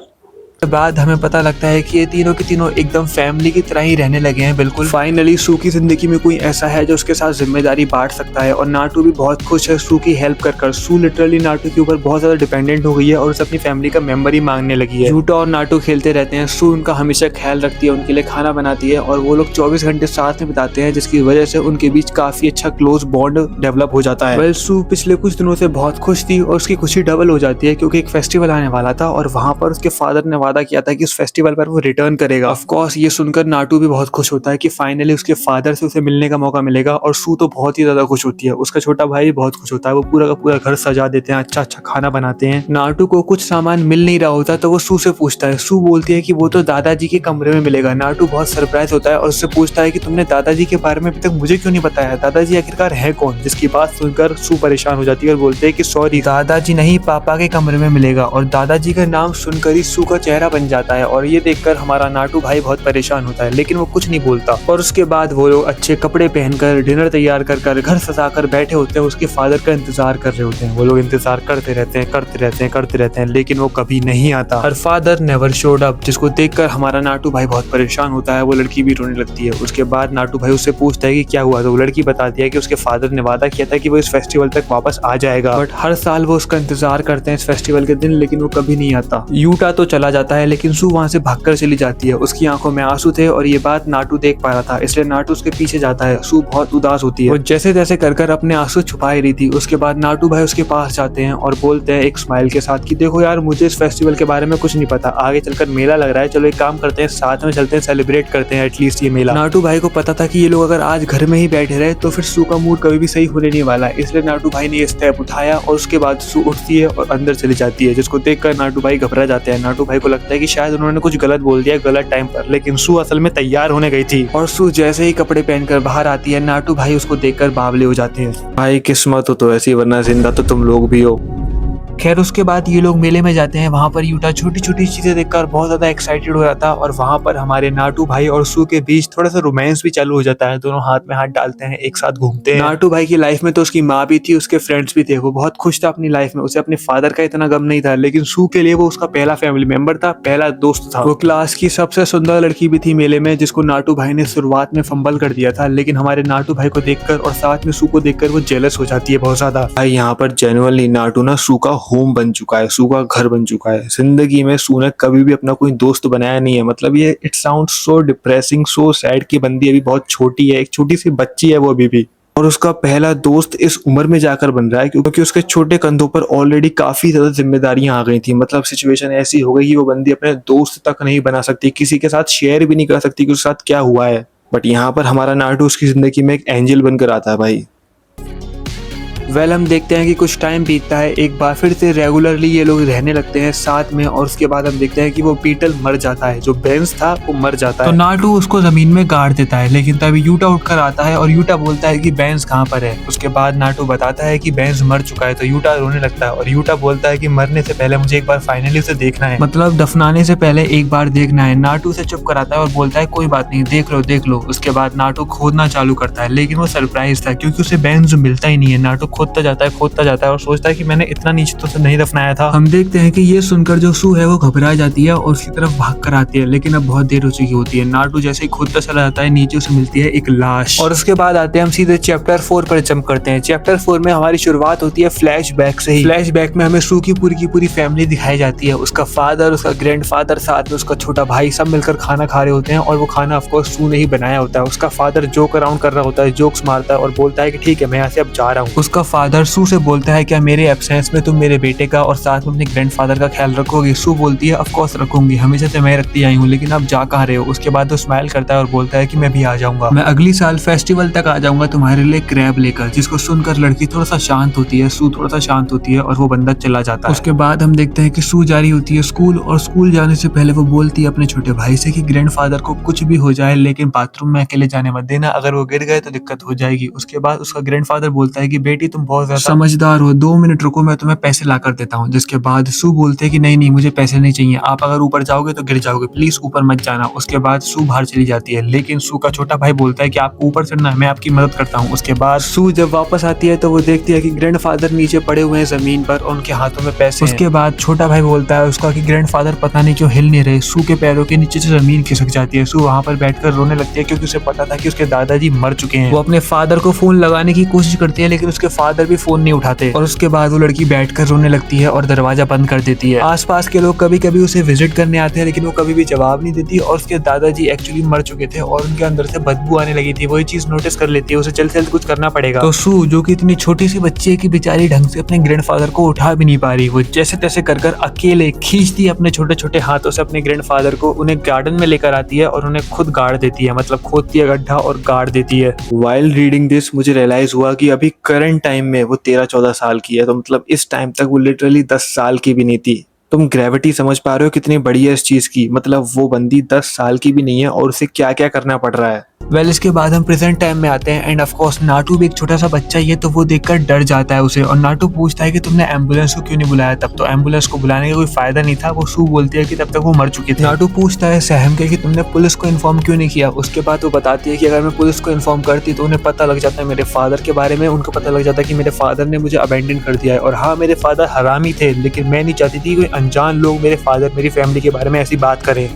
बाद हमें पता लगता है कि ये तीनों के तीनों एकदम फैमिली की तरह ही रहने लगे हैं। बिल्कुल फाइनली सू की जिंदगी में कोई ऐसा है जो उसके साथ जिम्मेदारी बांट सकता है और नाटू भी बहुत खुश है सू की हेल्प कर। सू लिटरली नाटू के ऊपर बहुत ज्यादा डिपेंडेंट हो गई है और उसे अपनी फैमिली का मेंबर ही मांगने लगी है। यूटा और नाटू खेलते रहते हैं, सू उनका हमेशा ख्याल रखती है, उनके लिए खाना बनाती है और वो लोग 24 घंटे साथ में बिताते हैं, जिसकी वजह से उनके बीच काफी अच्छा क्लोज बॉन्ड डेवलप हो जाता है। वेल सू पिछले कुछ दिनों से बहुत खुश थी और उसकी खुशी डबल हो जाती है क्योंकि एक फेस्टिवल आने वाला था और वहां पर उसके फादर ने वादा किया था कि उस फेस्टिवल पर वो रिटर्न करेगा। ऑफ कोर्स ये सुनकर नाटू भी बहुत खुश होता है कि फाइनली उसके फादर से उसे मिलने का मौका मिलेगा और सू तो बहुत ही ज्यादा खुश होती है। उसका छोटा भाई भी बहुत खुश होता है, वो पूरा का पूरा घर सजा देते हैं, अच्छा अच्छा खाना बनाते हैं। नाटू को कुछ सामान मिल नहीं रहा होता तो वो सू से पूछता है। सू बोलती है कि वो तो दादाजी के कमरे में मिलेगा। नाटू बहुत सरप्राइज होता है और उससे पूछता है कि तुमने दादाजी के बारे में अभी तक मुझे क्यों नहीं बताया, दादाजी आखिरकार है कौन। जिसकी बात सुनकर सू परेशान हो जाती है और बोलते हैं कि सॉरी, दादाजी नहीं, पापा के कमरे में मिलेगा। और दादाजी का नाम सुनकर ही सू का चेहरा बन जाता है और ये देखकर हमारा नाटू भाई बहुत परेशान होता है, लेकिन वो कुछ नहीं बोलता। और उसके बाद वो लोग अच्छे कपड़े पहनकर डिनर तैयार कर घर सजाकर बैठे होते हैं, उसके फादर का इंतजार कर रहे होते हैं। वो लोग इंतजार करते रहते हैं लेकिन वो कभी नहीं आता। Her father never showed up, जिसको देखकर हमारा नाटू भाई बहुत परेशान होता है। वो लड़की भी रोने लगती है। उसके बाद नाटू भाई उससे पूछता है कि क्या हुआ, तो वो लड़की बताती है कि उसके फादर ने वादा किया था कि वो इस फेस्टिवल तक वापस आ जाएगा, बट हर साल वो उसका इंतजार करते हैं इस फेस्टिवल के दिन, लेकिन वो कभी नहीं आता। यूटा तो चला जाता है लेकिन सू वहां से भागकर चली जाती है। उसकी आंखों में आंसू थे और ये बात नाटू देख पा रहा था, इसलिए नाटू उसके पीछे जाता है। सू बहुत उदास होती है, वो जैसे तैसे कर अपने आंसू छुपा ही रही थी। उसके बाद नाटू भाई उसके पास जाते हैं और बोलते हैं एक स्माइल के साथ कि देखो यार, मुझे इस फेस्टिवल के बारे में कुछ नहीं पता, आगे चलकर मेला लग रहा है, चलो एक काम करते हैं, साथ में चलते हैं, सेलिब्रेट करते हैं एटलीस्ट ये मेला। नाटू भाई को पता था कि ये लोग अगर आज घर में ही बैठे रहे तो फिर सू का मूड कभी भी सही होने नहीं वाला, इसलिए नाटू भाई ने ये स्टेप उठाया और उसके बाद सू उठती है और अंदर चली जाती है, जिसको देखकर नाटू भाई घबरा जाते हैं। नाटू भाई को लगता है कि शायद उन्होंने कुछ गलत बोल दिया गलत टाइम पर, लेकिन सू असल में तैयार होने गई थी। और सू जैसे ही कपड़े पहनकर बाहर आती है, नाटू भाई उसको देखकर बावले हो जाते हैं। भाई किस्मत हो तो ऐसी, वरना जिंदा तो तुम लोग भी हो। खैर उसके बाद ये लोग मेले में जाते हैं। वहाँ पर यूटा छोटी छोटी चीजें देखकर बहुत ज्यादा एक्साइटेड हो जाता है और वहाँ पर हमारे नाटू भाई और सू के बीच थोड़ा सा रोमांस भी चालू हो जाता है। दोनों हाथ में हाथ डालते हैं, एक साथ घूमते हैं। नाटू भाई की लाइफ में तो उसकी माँ भी थी, उसके फ्रेंड्स भी थे, वो बहुत खुश था अपनी लाइफ में, उसे अपने फादर का इतना गम नहीं था। लेकिन सू के लिए वो उसका पहला फैमिली मेंबर था, पहला दोस्त था। वो क्लास की सबसे सुंदर लड़की भी थी मेले में, जिसको नाटू भाई ने शुरुआत में फंबल कर दिया था, लेकिन हमारे नाटू भाई को देखकर और साथ में सू को देखकर वो जेलस हो जाती है बहुत ज्यादा। भाई यहाँ पर जेन्युइनली नाटू ना सू का होम बन चुका है, सू का घर बन चुका है। जिंदगी में सू ने कभी भी अपना कोई दोस्त बनाया नहीं है। मतलब ये it sound so depressing, so sad की बंदी अभी बहुत छोटी है, एक छोटी सी बच्ची है वो अभी भी, और उसका पहला दोस्त इस उम्र में जाकर बन रहा है क्योंकि उसके छोटे कंधों पर ऑलरेडी काफी ज्यादा जिम्मेदारियां आ गई थी। मतलब सिचुएशन ऐसी हो गई कि वो बंदी अपने दोस्त तक नहीं बना सकती, किसी के साथ शेयर भी नहीं कर सकती कि उसके साथ क्या हुआ है। बट यहाँ पर हमारा नाटू उसकी जिंदगी में एक एंजल बनकर आता है भाई। वेल हम देखते हैं कि कुछ टाइम बीतता है, एक बार फिर से रेगुलरली ये लोग रहने लगते हैं साथ में, और उसके बाद हम देखते हैं कि वो बीटल मर जाता है, जो बेंस था वो मर जाता है। तो नाटू उसको जमीन में गाड़ देता है, लेकिन तभी यूटा उठकर आता है और यूटा बोलता है कि बेंस कहाँ पर है। उसके बाद नाटू बताता है कि बेंस मर चुका है, तो यूटा रोने लगता है और यूटा बोलता है कि मरने से पहले मुझे एक बार फाइनली उसे देखना है, मतलब दफनाने से पहले एक बार देखना है। नाटू उसे चुप कराता है और बोलता है कोई बात नहीं, देख लो देख लो। उसके बाद नाटू खोदना चालू करता है, लेकिन वो सरप्राइज था क्योंकि उसे बेंस मिलता ही नहीं है। नाटू खोदता जाता है और सोचता है कि मैंने इतना नीचे तो उसे नहीं दफनाया था। हम देखते हैं कि ये सुनकर जो सू है वो घबरा जाती है और उसकी तरफ भाग कर आती है, लेकिन अब बहुत देर हो चुकी होती है। नाटू जैसे ही खोदता चला जाता है, नीचे उसे मिलती है एक लाश। और उसके बाद आते हैं हम सीधे चैप्टर 4 पर जंप करते हैं। चैप्टर 4 में हमारी शुरुआत होती है फ्लैशबैक से ही। फ्लैशबैक में हमें सू की पूरी फैमिली दिखाई जाती है, उसका फादर, उसका ग्रैंडफादर, साथ में उसका छोटा भाई, सब मिलकर खाना खा रहे होते हैं। और वो खाना ऑफ कोर्स सू ने ही बनाया होता है। उसका फादर जोक अराउंड कर रहा होता है, जोक्स मारता है और बोलता है कि ठीक है मैं यहाँ से अब जा रहा हूँ। उसका फादर सू से बोलता है क्या मेरे एब्सेंस में तुम मेरे बेटे का और साथ में अपने ग्रैंडफादर का ख्याल रखोगे? सू बोलती है ऑफ कोर्स रखूंगी, हमेशा से मैं रखती आई हूँ, लेकिन अब जा कहाँ रहे हो? उसके बाद वो स्माइल करता है और बोलता है कि मैं भी आ जाऊंगा, मैं अगली साल फेस्टिवल तक आ जाऊंगा तुम्हारे लिए क्रैब लेकर। जिसको सुनकर लड़की थोड़ा सा शांत होती है, सू थोड़ा सा शांत होती है और वो बंदा चला जाता है। उसके बाद हम देखते हैं कि सू जा रही होती है स्कूल, और स्कूल जाने से पहले वो बोलती है अपने छोटे भाई से कि ग्रैंडफादर को कुछ भी हो जाए लेकिन बाथरूम में अकेले जाने मत देना, अगर वो गिर गए तो दिक्कत हो जाएगी। उसके बाद उसका ग्रैंडफादर बोलता है कि बेटी तुम बहुत ज्यादा समझदार हो, 2 मिनट रुको मैं तुम्हें पैसे ला कर देता हूँ। जिसके बाद सू बोलते हैं कि नहीं मुझे पैसे नहीं चाहिए, आप अगर ऊपर जाओगे तो गिर जाओगे, प्लीज ऊपर मत जाना। उसके बाद सू बाहर चली जाती है, लेकिन सू का छोटा भाई बोलता है कि आपको ऊपर चढ़ना है, मैं आपकी मदद करता हूँ। उसके बाद सू जब वापस आती है तो वो देखती है कि ग्रैंडफादर नीचे पड़े हुए हैं जमीन पर और उनके हाथों में पैसे। उसके बाद छोटा भाई बोलता है उसका कि ग्रैंडफादर पता नहीं क्यों हिल नहीं रहे। सू के पैरों के नीचे से जमीन खिसक जाती है। सू वहां पर बैठकर रोने लगती है क्योंकि उसे पता था कि उसके दादाजी मर चुके हैं। वो अपने फादर को फोन लगाने की कोशिश करती है, लेकिन उसके फादर भी फोन नहीं उठाते। और उसके बाद वो लड़की बैठकर रोने लगती है और दरवाजा बंद कर देती है। आसपास के लोग कभी कभी उसे विजिट करने आते हैं, लेकिन वो कभी भी जवाब नहीं देती। और उसके दादाजी एक्चुअली मर चुके थे और उनके अंदर से बदबू आने लगी थी। वही चीज नोटिस कर लेती है, उसे जल्द से जल्द कुछ करना पड़ेगा। तो सू जो कि इतनी छोटी सी बच्ची है कि बेचारी ढंग से अपने ग्रैंडफादर को उठा भी नहीं पा रही, वो जैसे तैसे कर अकेले खींचती है अपने छोटे छोटे हाथों से अपने ग्रैंडफादर को, उन्हें गार्डन में लेकर आती है और उन्हें खुद गाड़ देती है, मतलब खोदती है गड्ढा और गाड़ देती है। वाइल रीडिंग दिस मुझे रियलाइज हुआ कि अभी करंट टाइम में वो 13-14 साल की है, तो मतलब इस टाइम तक वो लिटरली 10 साल की भी नहीं थी। तुम ग्रेविटी समझ पा रहे हो कितनी बड़ी है इस चीज की? मतलब वो बंदी 10 साल की भी नहीं है और उसे क्या क्या करना पड़ रहा है। वेल इसके बाद हम प्रेजेंट टाइम में आते हैं एंड ऑफ कोर्स नाटू भी एक छोटा सा बच्चा ही है, तो वो देखकर डर जाता है उसे। और नाटू पूछता है कि तुमने एम्बुलेंस को क्यों नहीं बुलाया? तब तो एम्बुलेंस को बुलाने का कोई फायदा नहीं था, वो सू बोलती है कि तब तक वो मर चुके थे। नाटू पूछता है सहम के कि तुमने पुलिस को इन्फॉर्म क्यों नहीं किया? उसके बाद वो बताती है कि अगर मैं पुलिस को इन्फॉर्म करती तो उन्हें पता लग जाता है मेरे फादर के बारे में, उनको पता लग जाता है कि मेरे फादर ने मुझे अबेंडन कर दिया है। और हाँ मेरे फादर हरामी थे, लेकिन मैं नहीं चाहती थी कोई अनजान लोग मेरे फादर मेरी फैमिली के बारे में ऐसी बात करें।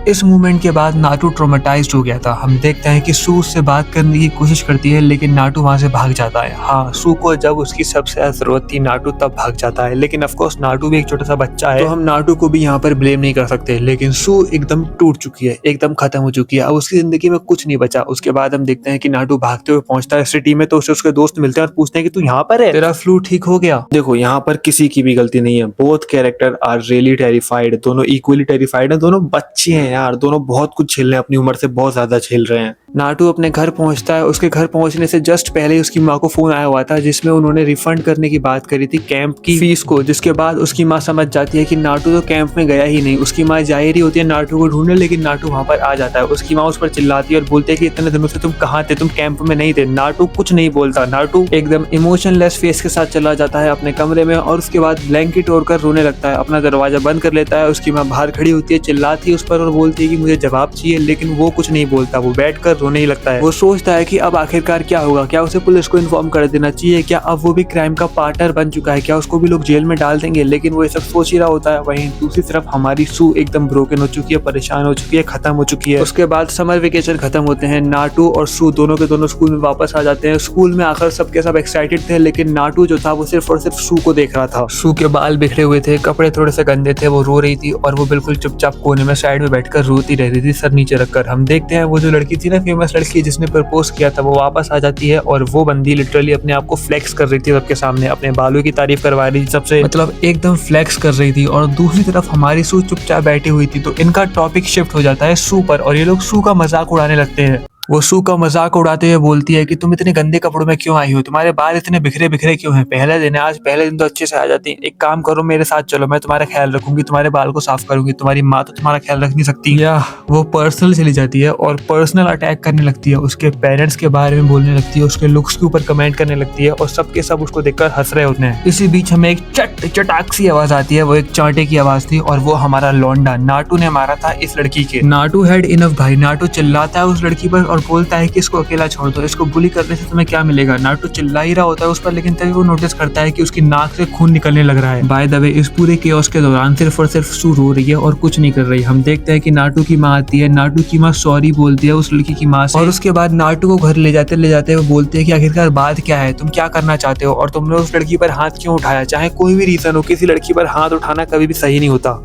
इस मूवमेंट के बाद नाटू ट्रॉमेटाइज्ड हो गया था। हम देखते हैं कि सू से बात करने की कोशिश करती है, लेकिन नाटू वहां से भाग जाता है। हाँ सू को जब उसकी सबसे ज्यादा जरूरत थी नाटू तब भाग जाता है, लेकिन ऑफ कोर्स नाटू भी एक छोटा सा बच्चा है, तो हम नाटू को भी यहाँ पर ब्लेम नहीं कर सकते। लेकिन सू एकदम टूट चुकी है, एकदम खत्म हो चुकी है, अब उसकी जिंदगी में कुछ नहीं बचा। उसके बाद हम देखते हैं कि नाटू भागते हुए पहुंचता है सिटी में, तो उसे उसके दोस्त मिलते हैं और पूछते हैं कि तू यहाँ पर है, तेरा फ्लू ठीक हो गया? देखो यहाँ पर किसी की भी गलती नहीं है, both character are really terrified, दोनों इक्वली टेरिफाइड है, दोनों बच्चे हैं यार, दोनों बहुत कुछ झेल रहे हैं, अपनी उम्र से बहुत ज्यादा झेल रहे हैं। नाटू अपने घर पहुंचता है, उसके घर पहुंचने से जस्ट पहले ही उसकी माँ को फोन आया हुआ था जिसमें उन्होंने रिफंड करने की बात करी थी कैंप की फीस को। जिसके बाद उसकी माँ समझ जाती है कि नाटू तो कैंप में गया ही नहीं। उसकी माँ जा रही होती है नाटू को ढूंढने, लेकिन नाटू वहां पर आ जाता है। उसकी माँ उस पर चिल्लाती है और बोलती है कि इतने दिनों से तुम कहाँ थे, तुम कैंप में नहीं थे। नाटू कुछ नहीं बोलता, नाटू एकदम इमोशनलेस फेस के साथ चला जाता है अपने कमरे में और उसके बाद ब्लैंकेट ओढ़कर रोने लगता है, अपना दरवाजा बंद कर लेता है। उसकी माँ बाहर खड़ी होती है, चिल्लाती है उस पर और बोलती है कि मुझे जवाब चाहिए, लेकिन वो कुछ नहीं बोलता, वो बैठकर रोने ही लगता है। वो सोचता है कि अब आखिरकार क्या होगा, क्या उसे पुलिस को इन्फॉर्म कर देना चाहिए, क्या अब वो भी क्राइम का पार्टनर बन चुका है, क्या उसको भी लोग जेल में डाल देंगे। लेकिन वो ये सब सोच ही रहा होता है। वहीं दूसरी तरफ हमारी सू एकदम ब्रोकन हो चुकी है, परेशान हो चुकी है, खत्म हो चुकी है। उसके बाद समर वेकेशन खत्म होते हैं, नाटू और सू दोनों के दोनों स्कूल में वापस आ जाते हैं। स्कूल में आकर सबके सब एक्साइटेड थे, लेकिन नाटू जो था वो सिर्फ और सिर्फ सू को देख रहा था। सू के बाल बिखरे हुए थे, कपड़े थोड़े से गंदे थे, वो रो रही थी और वो बिल्कुल चुपचाप कोने में साइड में बैठकर रोती रह रही थी, सर नीचे रखकर। हम देखते हैं वो जो लड़की थी ना, फेमस लड़की जिसने प्रपोज किया था, वो वापस आ जाती है और वो बंदी लिटरली अपने आप को फ्लेक्स कर रही थी सबके सामने, अपने बालों की तारीफ करवा रही थी सबसे, मतलब एकदम फ्लेक्स कर रही थी। और दूसरी तरफ हमारी सू चुपचाप बैठी हुई थी। तो इनका टॉपिक शिफ्ट हो जाता है सू पर और ये लोग सू का मजाक उड़ाने लगते हैं। वो सू का मजाक उड़ाते हुए बोलती है कि तुम इतने गंदे कपड़ों में क्यों आई हो, तुम्हारे बाल इतने बिखरे बिखरे क्यों हैं, पहला दिन है आज, पहले दिन तो अच्छे से आ जाती है, एक काम करो मेरे साथ चलो, मैं तुम्हारा ख्याल रखूंगी, तुम्हारे बाल को साफ करूंगी, तुम्हारी माँ तो तुम्हारा ख्याल रख नहीं सकती। या वो पर्सनल चली जाती है और पर्सनल अटैक करने लगती है, उसके पेरेंट्स के बारे में बोलने लगती है, उसके लुक्स के ऊपर कमेंट करने लगती है और सबके सब उसको देखकर हंस रहे होते हैं। इसी बीच हमें एक चटाक सी आवाज आती है, वो एक चांटे की आवाज थी और वो हमारा लौंडा नाटू ने मारा था इस लड़की के। नाटू हैड इनफ भाई। नाटू चिल्लाता है उस लड़की पर और बोलता है कि इसको अकेला छोड़ दो, इसको बुली करने से तुम्हें क्या मिलेगा। नाटू चिल्ला ही रहा होता है उस पर, लेकिन तभी वो नोटिस करता है कि उसकी नाक से खून निकलने लग रहा है। बाय द वे इस पूरे केओस के दौरान सिर्फ और सिर्फ सू रो रही है और कुछ नहीं कर रही। हम देखते हैं कि नाटू की माँ आती है, नाटू की माँ सॉरी बोलती है उस लड़की की माँ से और उसके बाद नाटू को घर ले जाते वो बोलते हैं कि आखिरकार बात क्या है, तुम क्या करना चाहते हो और तुमने उस लड़की पर हाथ क्यों उठाया। चाहे कोई भी रीजन हो, किसी लड़की पर हाथ उठाना कभी भी सही नहीं होता।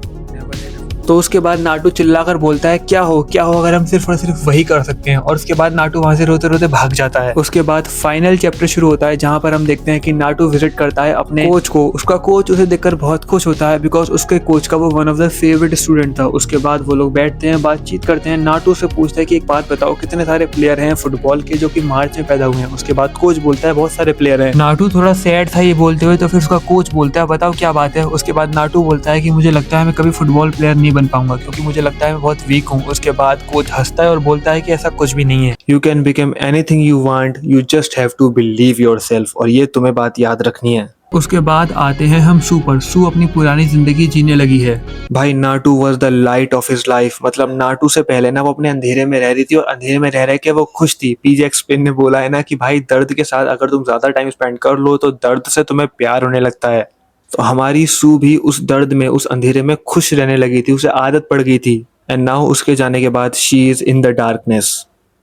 तो उसके बाद नाटू चिल्लाकर बोलता है क्या हो अगर हम सिर्फ और सिर्फ वही कर सकते हैं, और उसके बाद नाटू वहां से रोते रोते भाग जाता है। उसके बाद फाइनल चैप्टर शुरू होता है जहां पर हम देखते हैं कि नाटू विजिट करता है अपने कोच को। उसका कोच उसे देखकर बहुत खुश होता है बिकॉज उसके कोच का वो one of the favourite student था। उसके बाद वो लोग बैठते हैं, बातचीत करते हैं। नाटू से पूछता है कि एक बात बताओ, कितने सारे प्लेयर हैं फुटबॉल के जो कि मार्च में पैदा हुए हैं। उसके बाद कोच बोलता है बहुत सारे प्लेयर हैं। नाटू थोड़ा सैड था ये बोलते हुए, तो फिर उसका कोच बोलता है बताओ क्या बात है। उसके बाद नाटू बोलता है कि मुझे लगता है मैं कभी फुटबॉल प्लेयर नहीं बन पाऊंगा क्योंकि मुझे लगता है मैं बहुत वीक हूँ। उसके बाद कोच हंसता है और बोलता है कि ऐसा कुछ भी नहीं है, you can become anything you want, you just have to believe yourself, और ये तुम्हें बात याद रखनी है। उसके बाद आते हैं हम सू पर। सू अपनी पुरानी जिंदगी जीने लगी है। भाई Naatu was the light of his life, मतलब नाटू से पहले ना वो अपने अंधेरे में रह रही थी और अंधेरे में रह के वो खुश थी। पीजे एक्सप्लेन ने बोला है ना कि भाई दर्द के साथ अगर तुम ज्यादा टाइम स्पेंड कर लो तो दर्द से तुम्हें प्यार होने लगता है। तो हमारी सू भी उस दर्द में, उस अंधेरे में खुश रहने लगी थी, उसे आदत पड़ गई थी। एंड नाउ उसके जाने के बाद she is in the darkness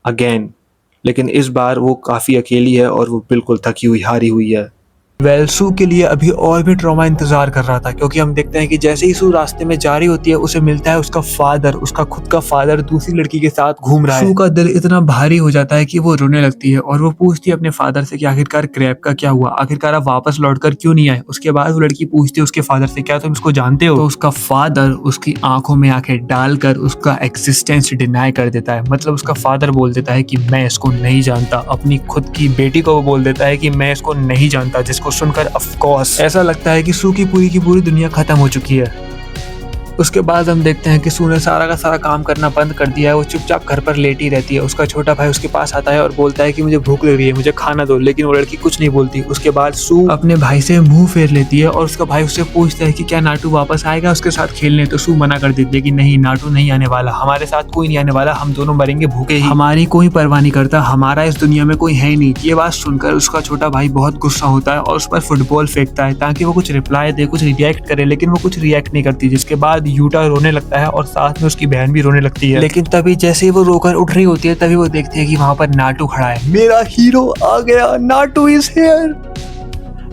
again, लेकिन इस बार वो काफी अकेली है और वो बिल्कुल थकी हुई, हारी हुई है। सू के लिए अभी और भी ट्रॉमा इंतजार कर रहा था क्योंकि हम देखते हैं कि जैसे ही सू रास्ते में जा रही होती है उसे मिलता है उसका फादर, उसका खुद का फादर दूसरी लड़की के साथ घूम रहा है। सू का दिल इतना भारी हो जाता है कि वो रोने लगती है और वो पूछती है अपने फादर से कि आखिरकार क्रैप का क्या हुआ, आखिरकार आप वापस लौटकर क्यों नहीं आए। उसके बाद वो लड़की पूछती है उसके फादर से क्या तुम इसको जानते हो। तो उसका फादर उसकी आंखों में आंखें डालकर उसका एक्सिस्टेंस डिनाई कर देता है। मतलब उसका फादर बोल देता है कि मैं इसको नहीं जानता। अपनी खुद की बेटी को वो बोल देता है कि मैं इसको नहीं जानता, जिसको सुनकर ऑफ कोर्स ऐसा लगता है कि सू की पूरी दुनिया खत्म हो चुकी है। उसके बाद हम देखते हैं कि सू ने सारा का सारा काम करना बंद कर दिया है। वो चुपचाप घर पर लेटी रहती है। उसका छोटा भाई उसके पास आता है और बोलता है कि मुझे भूख लग रही है, मुझे खाना दो, लेकिन वो लड़की कुछ नहीं बोलती। उसके बाद सू अपने भाई से मुंह फेर लेती है और उसका भाई उससे पूछता है कि क्या नाटू वापस आएगा उसके साथ खेलने। तो सू मना कर देती है कि नहीं, नाटू नहीं आने वाला, हमारे साथ कोई नहीं आने वाला, हम दोनों मरेंगे भूखे ही, हमारी कोई परवाह नहीं करता, हमारा इस दुनिया में कोई है नहीं। ये बात सुनकर उसका छोटा भाई बहुत गुस्सा होता है और उस पर फुटबॉल फेंकता है ताकि वो कुछ रिप्लाई दे, कुछ रिएक्ट करे, लेकिन वो कुछ रिएक्ट नहीं करती। जिसके बाद यूटा रोने लगता है और साथ में उसकी बहन भी रोने लगती है। लेकिन तभी जैसे ही वो रोकर उठ रही होती है तभी वो देखती है कि वहां पर नाटू खड़ा है। मेरा हीरो आ गया, नाटू इज हियर।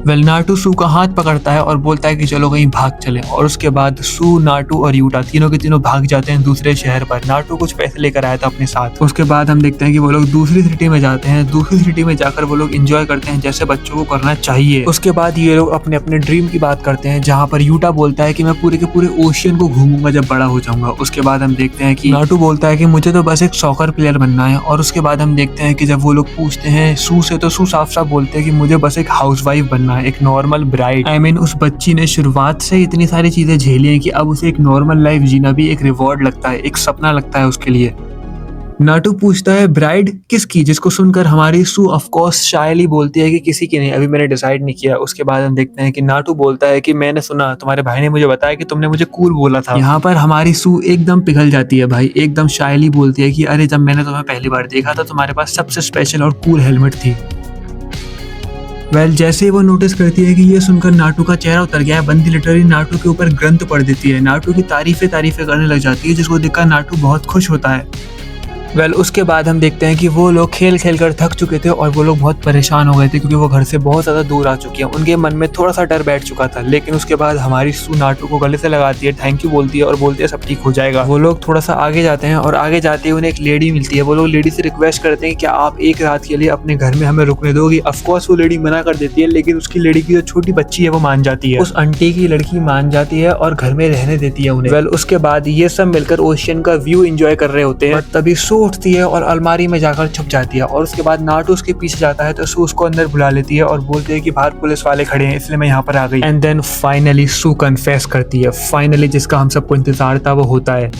नाटू सू का हाथ पकड़ता है और बोलता है कि चलो कहीं भाग चले, और उसके बाद सू, नाटू और यूटा तीनों के तीनों भाग जाते हैं दूसरे शहर पर। नाटू कुछ पैसे लेकर आया था अपने साथ। उसके बाद हम देखते हैं कि वो लोग दूसरी सिटी में जाते हैं। दूसरी सिटी में जाकर वो लोग एंजॉय करते हैं जैसे बच्चों को करना चाहिए। उसके बाद ये लोग अपने अपने ड्रीम की बात करते हैं, जहाँ पर यूटा बोलता है कि मैं पूरे के पूरे ओशियन को घूमूंगा जब बड़ा हो जाऊंगा। उसके बाद हम देखते हैं कि नाटू बोलता है कि मुझे तो बस एक सॉकर प्लेयर बनना है। और उसके बाद हम देखते हैं कि जब वो लोग पूछते हैं सू से, तो सू साफ साफ बोलते हैं कि मुझे बस एक हाउसवाइफ बनना है, एक नॉर्मल ब्राइड। आई मीन उस बच्ची ने शुरुआत से इतनी सारी चीजें झेली हैं कि अब उसे एक नॉर्मल लाइफ जीना भी एक रिवॉर्ड लगता है, एक सपना लगता है उसके लिए। नाटू पूछता है ब्राइड किसकी, जिसको सुनकर हमारी सू ऑफ कोर्स शायली बोलती है कि किसी की नहीं, अभी मैंने डिसाइड नहीं किया। उसके बाद हम देखते हैं कि नाटू बोलता है कि मैंने सुना, तुम्हारे भाई ने मुझे बताया कि तुमने मुझे कूल बोला था। यहाँ पर हमारी सू एकदम पिघल जाती है भाई, एकदम शायली बोलती है कि अरे जब मैंने तुम्हें पहली बार देखा था तुम्हारे पास सबसे स्पेशल और कूल हेलमेट थी। जैसे ही वो नोटिस करती है कि ये सुनकर नाटू का चेहरा उतर गया है, बंदी लिटरली नाटू के ऊपर ग्रंथ पढ़ देती है, नाटू की तारीफें करने लग जाती है, जिसको देखकर नाटू बहुत खुश होता है। उसके बाद हम देखते हैं कि वो लोग खेल कर थक चुके थे और वो लोग बहुत परेशान हो गए थे क्योंकि वो घर से बहुत ज्यादा दूर आ चुकी हैं। उनके मन में थोड़ा सा डर बैठ चुका था, लेकिन उसके बाद हमारी सू नाटू को गले से लगाती है, थैंक यू बोलती है और बोलती है सब ठीक हो जाएगा। वो लोग थोड़ा सा आगे जाते हैं और आगे जाते ही उन्हें एक लेडी मिलती है। वो लोग लेडी से रिक्वेस्ट करते हैं कि क्या आप एक रात के लिए अपने घर में हमें रुकने दोगी। ऑफकोर्स वो लेडी मना कर देती है, लेकिन उसकी लेडी की जो छोटी बच्ची है वो मान जाती है। उस आंटी की लड़की मान जाती है और घर में रहने देती है उन्हें। उसके बाद ये सब मिलकर ओशियन का व्यू एंजॉय कर रहे होते हैं। तभी सू उठती है और अलमारी में जाकर छुप जाती है और उसके बाद नाटू उसके पीछे जाता है तो सू उसको अंदर बुला लेती है और बोलती है कि बाहर पुलिस वाले खड़े हैं इसलिए मैं यहाँ पर आ गई। And then finally Sue confess करती है, फाइनली जिसका हम सबको इंतजार था वो होता है।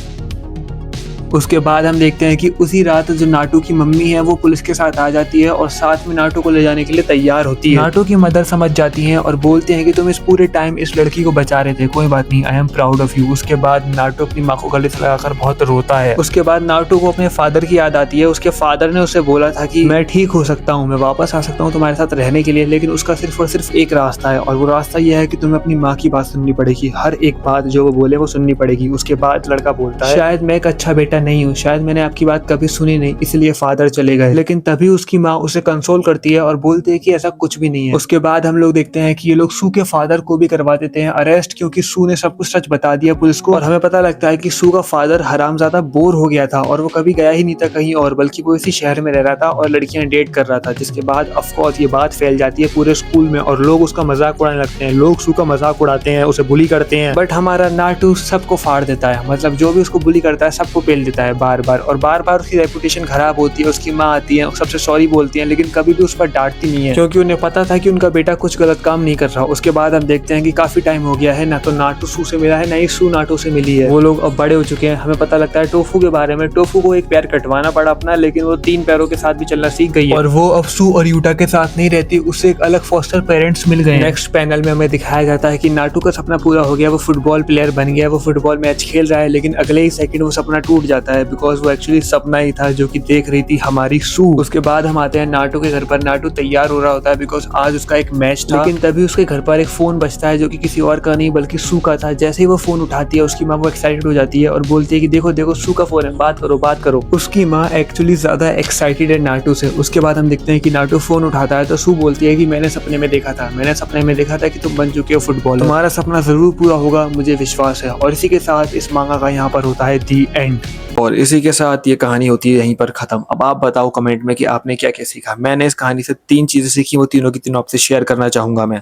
उसके बाद हम देखते हैं कि उसी रात जो नाटू की मम्मी है वो पुलिस के साथ आ जाती है और साथ में नाटू को ले जाने के लिए तैयार होती है। नाटू की मदर समझ जाती हैं और बोलते हैं कि तुम इस पूरे टाइम इस लड़की को बचा रहे थे, कोई बात नहीं, I am proud of you. उसके बाद नाटू अपनी माँ को गले से लगाकर बहुत रोता है। उसके बाद नाटू को अपने फादर की याद आती है। उसके फादर ने उसे बोला था कि मैं ठीक हो सकता हूँ, मैं वापस आ सकता हूँ तुम्हारे साथ रहने के लिए, लेकिन उसका सिर्फ और सिर्फ एक रास्ता है और वो रास्ता यह है कि तुम्हें अपनी माँ की बात सुननी पड़ेगी, हर एक बात जो वो बोले वो सुननी पड़ेगी। उसके बाद लड़का बोलता है शायद मैं एक अच्छा बेटा नहीं हूँ, शायद मैंने आपकी बात कभी सुनी नहीं इसलिए फादर चले गए। लेकिन तभी उसकी माँ उसे कंसोल करती है और बोलती है कि ऐसा कुछ भी नहीं है। उसके बाद हम लोग देखते हैं कि ये लोग सू के फादर को भी करवा देते हैं अरेस्ट, क्योंकि सू ने सब कुछ सच बता दिया पुलिस को। और हमें पता लगता है कि सू का फादर हरामजादा बोर हो गया था और वो कभी गया ही नहीं था कहीं और, बल्कि वो इसी शहर में रह रहा था और लड़कियां डेट कर रहा था। जिसके बाद ऑफकोर्स ये बात फैल जाती है पूरे स्कूल में और लोग उसका मजाक उड़ाने लगते हैं, लोग सू का मजाक उड़ाते हैं, उसे बुली करते हैं। बट हमारा नाटू सबको फाड़ देता है, मतलब जो भी उसको बुली करता है सबको पेल देता है बार बार, और बार बार उसकी रेपुटेशन खराब होती है। उसकी माँ आती है, सबसे सॉरी बोलती है, लेकिन कभी भी उस पर डांटती नहीं है क्योंकि उन्हें पता था कि उनका बेटा कुछ गलत काम नहीं कर रहा। उसके बाद हम देखते हैं कि काफी टाइम हो गया है, ना तो नाटू सू से मिला है ना ही सू नाटू से मिली है। वो लोग अब बड़े हो चुके हैं। हमें पता लगता है टोफू के बारे में, टोफू को एक पैर कटवाना पड़ा अपना, लेकिन वो 3 पैरों के साथ भी चलना सीख गई है और वो अब सू और यूटा के साथ नहीं रहती, उससे एक अलग फॉस्टर पेरेंट्स मिल गए। नेक्स्ट पैनल में हमें दिखाया जाता है कि नाटू का सपना पूरा हो गया, वो फुटबॉल प्लेयर बन गया, वो फुटबॉल मैच खेल रहा है, लेकिन अगले ही सेकंड वो सपना टूट जाता है बिकॉज वो एक्चुअली सपना ही था जो कि देख रही थी हमारी सू। उसके बाद हम आते हैं नाटू के घर पर। नाटू तैयार हो रहा होता है बिकॉज आज उसका एक मैच था, लेकिन तभी उसके घर पर एक फोन बजता है जो कि किसी और का नहीं बल्कि सू का था। जैसे ही वो फोन उठाती है उसकी माँ वो एक्साइटेड हो जाती है और बोलती है कि देखो देखो सू का फोन है, बात करो बात करो। उसकी माँ एक्चुअली ज्यादा एक्साइटेड है नाटू से। उसके बाद हम देखते हैं कि नाटू फोन उठाता है तो सू बोलती है कि मैंने सपने में देखा था, मैंने सपने में देखा था कि तुम बन चुके हो फुटबॉल, तुम्हारा सपना जरूर पूरा होगा, मुझे विश्वास है। और इसी के साथ इस मांगा का यहाँ पर होता है दी एंड। और इसी के साथ ये कहानी होती है यहीं पर खत्म। अब आप बताओ कमेंट में कि आपने क्या क्या सीखा। मैंने इस कहानी से 3 चीजें सीखी, वो तीनों की तीनों आपसे शेयर करना चाहूंगा मैं।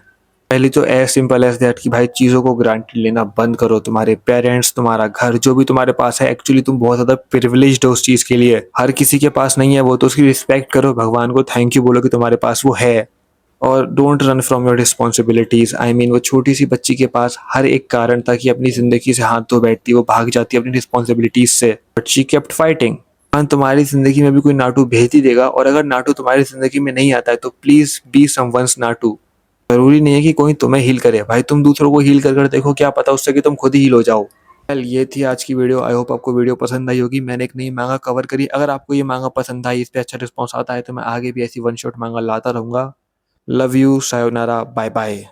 पहली तो एज सिंपल एज दैट कि भाई चीजों को ग्रांटेड लेना बंद करो। तुम्हारे पेरेंट्स, तुम्हारा घर, जो भी तुम्हारे पास है, एक्चुअली तुम बहुत ज्यादा प्रिविलेज्ड हो उस चीज के लिए। हर किसी के पास नहीं है वो, तो उसकी रिस्पेक्ट करो, भगवान को थैंक यू बोलो कि तुम्हारे पास वो है। और don't run from your responsibilities. I mean वो छोटी सी बच्ची के पास हर एक कारण था कि अपनी जिंदगी से हाथ धो बैठती, वो भाग जाती है अपनी रिस्पॉन्सिबिलिटीज से, बट शी केप्ट फाइटिंग। तुम्हारी जिंदगी में भी कोई नाटू भेज ही देगा, और अगर नाटू तुम्हारी जिंदगी में नहीं आता है तो प्लीज बी समवंस नाटू। जरूरी नहीं है कि कोई तुम्हें हील करे, भाई तुम दूसरों को हील कर देखो, क्या पता उससे कि तुम खुद ही हील हो जाओ। ये थी आज की वीडियो। आई होप आपको वीडियो पसंद आई होगी। मैंने एक नई मांगा कवर करी। अगर आपको ये मांगा पसंद आई, इस पे अच्छा रिस्पॉन्स आता है, तो मैं आगे भी ऐसी वन शॉट मांगा लाता रहूंगा। लव यू, सायोनारा, बाय बाय।